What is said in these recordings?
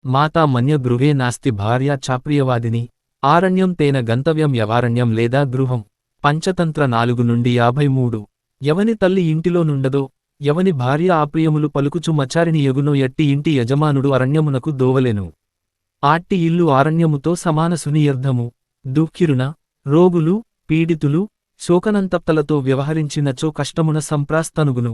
మాతా మన్య గృహే నాస్తి భార్య చాప్రియవాదిని ఆరణ్యం తేన గంతవ్యం యవారణ్యం లేదా గృహం. పంచతంత్ర 4-53. ఎవని తల్లి ఇంటిలో నుండదో ఎవని భార్య ఆప్రియములు పలుకుచు మచారిని యగునో ఎట్టి ఇంటి యజమానుడు అరణ్యమునకు దోవలెను. ఆట్టి ఇల్లు ఆరణ్యముతో సమాన సునియర్ధము. దుఃఖిరున రోగులు పీడితులు శోకనంతప్తలతో వ్యవహరించినచో కష్టమున సంప్రాస్తనుగును.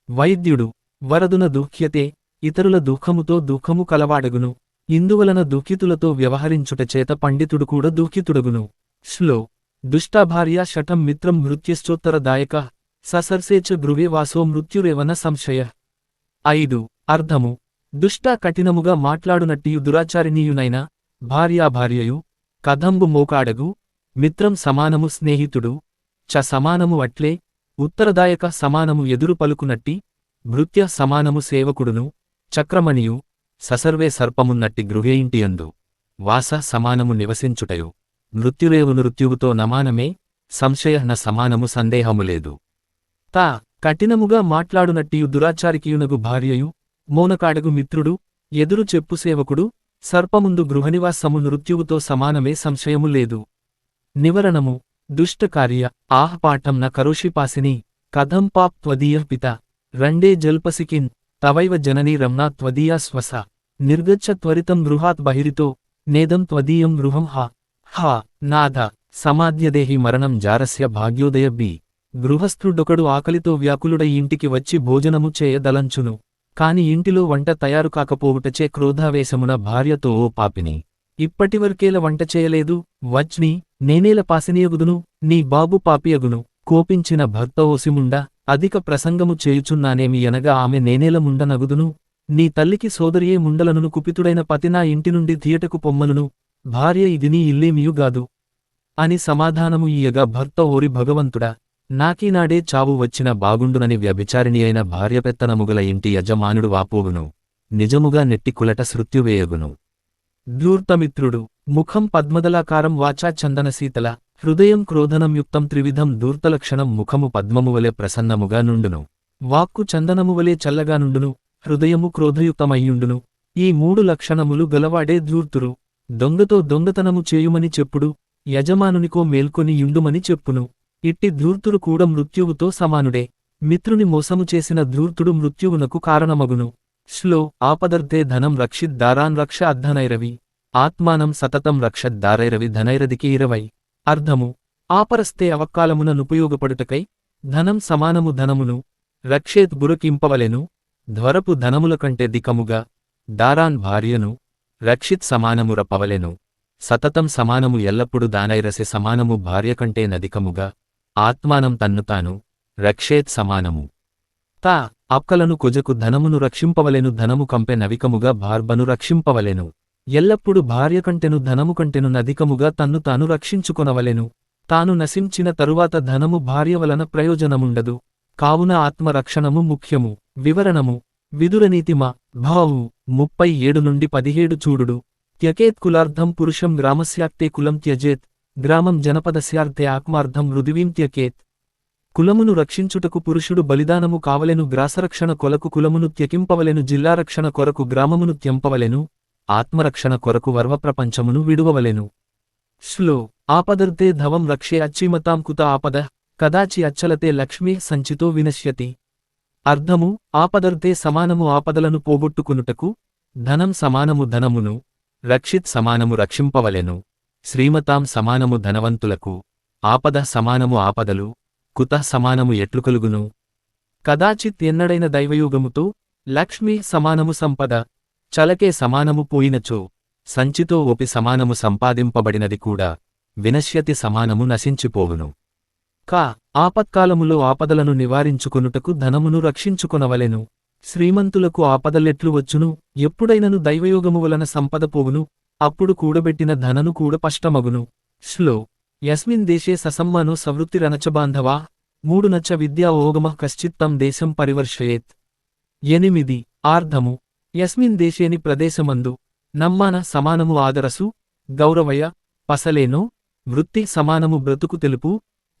వైద్యుడు వరదున దుఃఖ్యతే ఇతరుల దుఃఖముతో దుఃఖము కలవాడగును. ఇందువలన దుఃఖితులతో వ్యవహరించుటచేత పండితుడు కూడా దుఃఖితుడగును. శ్లో దుష్టాభార్య శఠం మిత్రం మృత్యుశ్చోత్తరదాయక ససర్సేచ గృహే వాసో మృత్యురేవన సంశయ. 5. అర్థము దుష్ట కఠినముగా మాట్లాడునట్టియు దురాచారిణీయునైన భార్యాభార్యయు కదంబు మోకాడగు మిత్రం సమానము స్నేహితుడు చ సమానము అట్లే ఉత్తరదాయక సమానము ఎదురు పలుకునట్టి భృత్య సమానము సేవకుడును చక్రమణియు ససర్వే సర్పమున్నట్టి గృహేయింటియందు వాస సమానము నివసించుటయు మృత్యురేవు మృత్యువుతో నమానమే సంశయ న సమానము సందేహములేదు. తా కఠినముగా మాట్లాడునట్టియు దురాచారికియునగు భార్యయు మౌనకాడగు మిత్రుడు ఎదురు చెప్పు సేవకుడు సర్పముందు గృహనివాసము మృత్యువుతో సమానమే సంశయము లేదు. నివరణము దుష్టకార్య ఆహపాఠం న కరోషిపాసిని కథం పాప్ త్వదీయ పిత రండే జల్పసికిన్ తవైవ జననీ రమ్నా త్వదీయా శ్వస నిర్గచ్చ త్వరితం గృహాత్ బహిరితో నేదం త్వదీయం గృహం హా నాథ సమాధ్యదేహి మరణం జారస్య భాగ్యోదయ బి. గృహస్థుడొకడు ఆకలితో వ్యాకులుడై ఇంటికి వచ్చి భోజనము చేయదలంచును. కాని ఇంటిలో వంట తయారు కాకపోవుటచే క్రోధావేశమున భార్యతో ఓ పాపిని ఇప్పటివరకేల వంట చేయలేదు వచ్ని నేనేల పాసినియగుదును నీ బాబు పాపియగును. కోపించిన భర్త ఓసిముండా అధిక ప్రసంగము చేయుచున్నానేమి అనగా ఆమె నేనేల ముండనగుదును నీ తల్లికి సోదరియే ముండలనును కుపితుడైన పతి నా ఇంటి నుండి థియటకు పొమ్మనును భార్య ఇది నీ ఇల్లేమియుగాదు అని సమాధానము ఇయ్యగా భర్త ఓరి భగవంతుడా నాకీనాడే చావు వచ్చిన బాగుండునని వ్యభిచారిణి అయిన భార్యపెత్తనముగల ఇంటి యజమానుడు వాపోవును నిజముగా నెట్టి కులట శృత్యువేయగును. ధూర్తమిత్రుడు ముఖం పద్మదలాకారం వాచా చందనశీతల హృదయం క్రోధనంయుక్తం త్రివిధం ధూర్తలక్షణం ముఖము పద్మమువలె ప్రసన్నముగా నుండును వాక్కు చందనమువలే చల్లగా నుండును హృదయము క్రోధయుక్తమయ్యుండును. ఈ 3 లక్షణములు గలవాడే ధూర్తురు. దొంగతో దొంగతనము చేయుమని చెప్పుడు యజమానునికో మేల్కొని యుండుమని చెప్పును. ఇట్టి ధూర్తుడు కూడా మృత్యువుతో సమానుడే. మిత్రుని మోసము చేసిన ధూర్తుడు మృత్యువునకు కారణమగును. శ్లో ఆపదర్ధే ధనం రక్షిద్దారాన్ రక్ష అద్ధనైరవి ఆత్మానం సతతం రక్షద్దారైరవి ధనైరదికి 20. అర్థము ఆపరస్తే అవకాలమున నుపయోగపడుటకై ధనం సమానము ధనమును రక్షేత్ బురకింపవలెను ధ్వరపు ధనముల కంటే దికముగా దారాన్ భార్యను రక్షిత్ సమానము రపవలెను సతతం సమానము ఎల్లప్పుడు దానైరసె సమానము భార్య కంటే నదికముగా ఆత్మానం తన్నుతాను రక్షేత్ సమానము తా అక్కలను కొజకు ధనమును రక్షింపవలెను ధనము కంపె నవికముగా భార్బను రక్షింపవలెను ఎల్లప్పుడు భార్య కంటెను ధనము కంటెను నదికముగా తన్ను తాను రక్షించుకొనవలెను. తాను నశించిన తరువాత ధనము భార్య వలన ప్రయోజనముండదు. కావున ఆత్మరక్షణము ముఖ్యము. వివరణము విదురనీతిమా భావు 37-17 చూడుడు. త్యకేత్ కులార్థం పురుషం గ్రామస్యాక్తే కులం త్యజేత్ గ్రామం జనపదస్యార్థే ఆత్మార్థం మృదివీం త్యకేత్. కులమును రక్షించుటకు పురుషుడు బలిదానము కావలెను గ్రాసరక్షణ కొరకు కులమును త్యకింపవలెను జిల్లారక్షణ కొరకు గ్రామమును త్యంపవలెను ఆత్మరక్షణ కొరకు వర్వప్రపంచమును విడువవలెను. శ్లో ఆపదర్ధే ధవం రక్షే అచ్చిమతాం కుత ఆపద కదాచి అచ్చలతే లక్ష్మీ సంచితో వినశ్యతి. అర్థము ఆపదర్ధే సమానము ఆపదలను పోగొట్టుకునుటకు ధనం సమానము ధనమును రక్షిత్ సమానము రక్షింపవలెను శ్రీమతాం సమానము ధనవంతులకు ఆపద సమానము ఆపదలు కుత సమానము ఎట్లు కలుగును కదాచిత్ ఎన్నడైన దైవయోగముతో లక్ష్మీ సమానము సంపద చలకే సమానము పోయినచో సంచితో ఒపి సమానము సంపాదింపబడినది కూడా వినశ్యతి సమానము నశించిపోవును. ఆపత్కాలములో ఆపదలను నివారించుకొనుటకు ధనమును రక్షించుకొనవలెను. శ్రీమంతులకు ఆపదలెట్లు వచ్చును ఎప్పుడైనను దైవయోగము వలన సంపద పోవును అప్పుడు కూడబెట్టిన ధనను కూడా పష్టమగును. శ్లో యస్మిన్ దేశే ససమ్మానో సవృత్తిరనచబాంధవా 3 నచ్చ విద్యా ఓగమః కశ్చిత్తం దేశం పరివర్షయేత్. 8 ఆర్ధము యస్మిన్ దేశేని ప్రదేశమందు నమ్మాన సమానము ఆదరసు గౌరవయ పసలేనో వృత్తి సమానము బ్రతుకు తెలుపు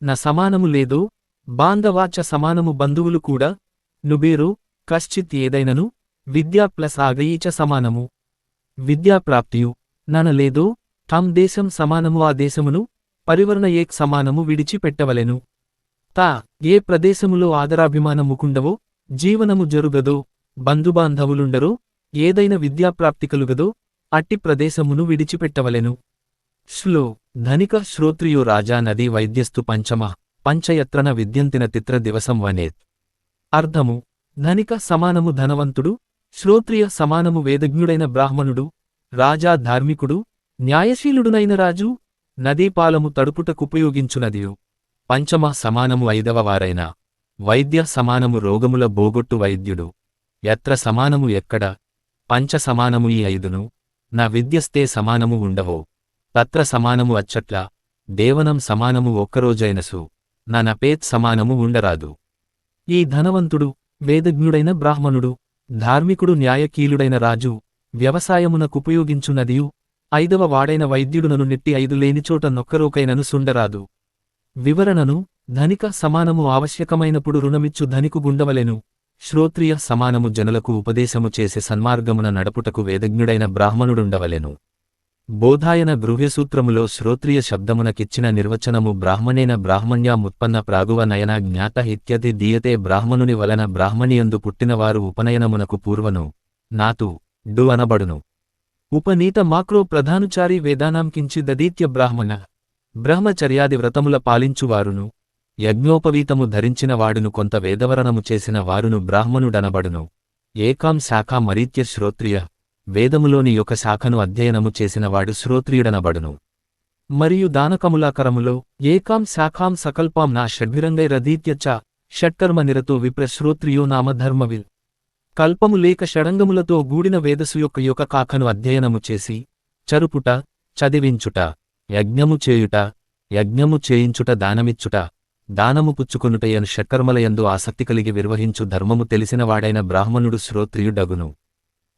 న సమానము లేదో బాంధవాచ సమానము బంధువులు కూడా నుబేరో కశ్చిత్ ఏదైనను విద్యా ప్లస్ ఆగయీచ సమానము విద్యాప్రాప్తియు ననలేదో తం దేశం సమానము ఆ దేశమును పరివర్ణ ఏక్ సమానము విడిచిపెట్టవలెను. తా ఏ ప్రదేశములో ఆదరాభిమానముకుండవో జీవనము జరుగదో బంధుబాంధవులుండరో ఏదైన విద్యాప్రాప్తి కలుగదో అట్టి ప్రదేశమును విడిచిపెట్టవలెను. శ్లో ధనిక శ్రోత్రియో రాజా నదీ వైద్యస్తు పంచమ పంచయత్రన విద్యంతిన తిత్ర దివసం వనేత్. అర్థము ధనిక సమానము ధనవంతుడు, శ్రోత్రియ సమానము వేదజ్ఞుడైన బ్రాహ్మణుడు, రాజా ధార్మికుడు, న్యాయశీలుడునైన రాజు, నదీపాలము తడుపుటకుపయోగించునదియు. పంచమ సమానము ఐదవ వారైన వైద్య సమానము రోగముల బోగొట్టు వైద్యుడు. యత్ర సమానము ఎక్కడ పంచ సమానము ఈ ఐదును నా విద్యస్తే సమానము ఉండవో తత్ర సమానము అచ్చట్ల దేవనం సమానము ఒక్కరోజైనసు నా నపేత్ సమానము ఉండరాదు. ఈ ధనవంతుడు వేదజ్ఞుడైన బ్రాహ్మణుడు, ధార్మికుడు న్యాయకీలుడైన రాజు, వ్యవసాయమునకుపయోగించునదియు ఐదవ వాడైన వైద్యుడునను నెట్టి ఐదు లేనిచోట నొక్కరోకైనను సుండరాదు. వివరణను ధనిక సమానము ఆవశ్యకమైనప్పుడు రుణమిచ్చు ధనికు గుండవలెను. శ్రోత్రియ సమానము జనులకు ఉపదేశము చేసే సన్మార్గమున నడపుటకు వేదజ్ఞుడైన బ్రాహ్మణుడుండవలెను. బోధాయన గృహ్యసూత్రములో శ్రోత్రియ శబ్దమునకిచ్చిన నిర్వచనము బ్రాహ్మణేన బ్రాహ్మణ్యాముత్పన్న ప్రాగువ నయన జ్ఞాత ఇత్యది దీయతే. బ్రాహ్మణుని వలన బ్రాహ్మణియందు పుట్టినవారు ఉపనయనమునకు పూర్వను నాతు డు అనబడును. ఉపనీత మాక్రో ప్రధానుచారి వేదానాం కించిదదీత్య బ్రాహ్మణ బ్రహ్మచర్యాది వ్రతముల పాలించువారును యజ్ఞోపవీతము ధరించిన వాడును కొంత వేదవరణము చేసిన వారును బ్రాహ్మణుడనబడును. ఏకాం శాఖా మరీత్య శ్రోత్రియ వేదములోని యొక్క శాఖను అధ్యయనము చేసినవాడు శ్రోత్రియుడనబడును. మరియు దానకములాకరములో ఏకాం శాఖాం సకల్పాం నా షడ్భిరంగైరధీత్య చ షట్కర్మ నిరతో విప్ర శ్రోత్రియో నామ ధర్మవిల్. కల్పము లేక షడంగములతో గూడిన వేదసు యొక్క కాఖను అధ్యయనము చేసి చరుపుట చదివించుట యజ్ఞము చేయుట యజ్ఞము చేయించుట దానమిచ్చుట దానము పుచ్చుకొనుటయను షట్కర్మలయందు ఆసక్తి కలిగి నిర్వహించు ధర్మము తెలిసినవాడైన బ్రాహ్మణుడు శ్రోత్రియుడగును.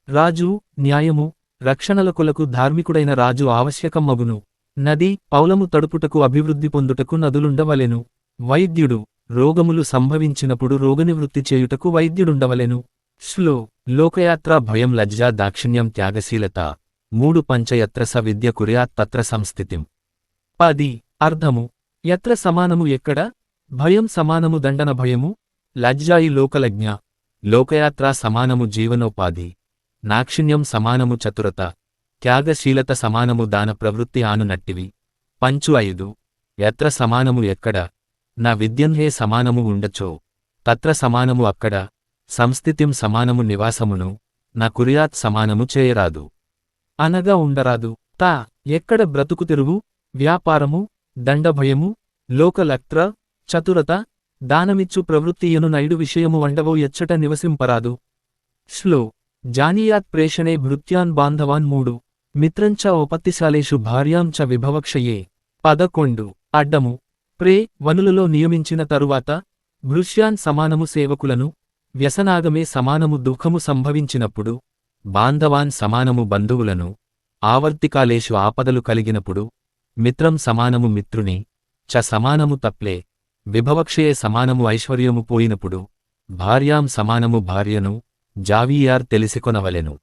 రాజు న్యాయము రక్షణలకులకు ధార్మికుడైన రాజు ఆవశ్యకమగును. నది పౌలము తడుపుటకు అభివృద్ధి పొందుటకు నదులుండవలెను. వైద్యుడు రోగములు సంభవించినప్పుడు రోగనివృత్తి చేయుటకు వైద్యుడుండవలెను. శ్లో లోకయాత్ర భయం లజ్జా దాక్షిణ్యం త్యాగశీలత మూడు పంచయత్ర స విద్య కుర్యాత్ తత్ర సంస్థితిం. 10 అర్థము యత్ర సమానము ఎక్కడ భయం సమానము దండన భయము లజ్జాయి లోకలజ్ఞ లోకయాత్ర సమానము జీవనోపాధి నాక్షిణ్యం సమానము చతురత త్యాగశీలత సమానము దాన ప్రవృత్తి ఆనునట్టివి. పంచు 5 యత్ర సమానము ఎక్కడ నా విద్యన్హే సమానము ఉండచో తత్ర సమానము అక్కడ సంస్థితిం సమానము నివాసమును నా కుర్యాత్ సమానము చేయరాదు అనగా ఉండరాదు. తా ఎక్కడ బ్రతుకు తెరువు వ్యాపారము దండభయము లోకలక్త్ర చతురత దానమిచ్చు ప్రవృత్తియను నైడు విషయము వండవో ఎచ్చట నివసింపరాదు. శ్లో జానీయాత్ ప్రేషణే భృత్యాన్ బాంధవాన్ 3 మిత్రంచ ఉపత్తిశాలేషు భార్యాం చ విభవక్షయే. 11 అడ్డము ప్రే వనులలో నియమించిన తరువాత భృష్యాన్ సమానము సేవకులను వ్యసనాగమే సమానము దుఃఖము సంభవించినప్పుడు బాంధవాన్ సమానము బంధువులను ఆవర్తికాలేషు ఆపదలు కలిగినప్పుడు మిత్రం సమానము మిత్రుని చ సమానము తప్లే విభవక్షయే సమానము ఐశ్వర్యము పోయినప్పుడు భార్యాం సమానము భార్యను జావీయార్ తెలిసికొనవలెను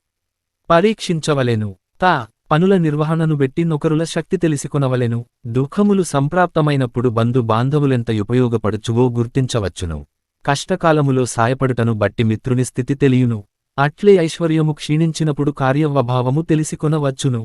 పరీక్షించవలెను. తా పనుల నిర్వహణను బెట్టి నొకరుల శక్తి తెలిసికొనవలెను. దుఃఖములు సంప్రాప్తమైనప్పుడు బంధు బాంధవులెంత ఉపయోగపడుచువో గుర్తించవచ్చును. కష్టకాలములో సాయపడుటను బట్టి మిత్రుని స్థితి తెలియును. అట్లే ఐశ్వర్యము క్షీణించినప్పుడు కార్యవభావము తెలిసికొనవచ్చును.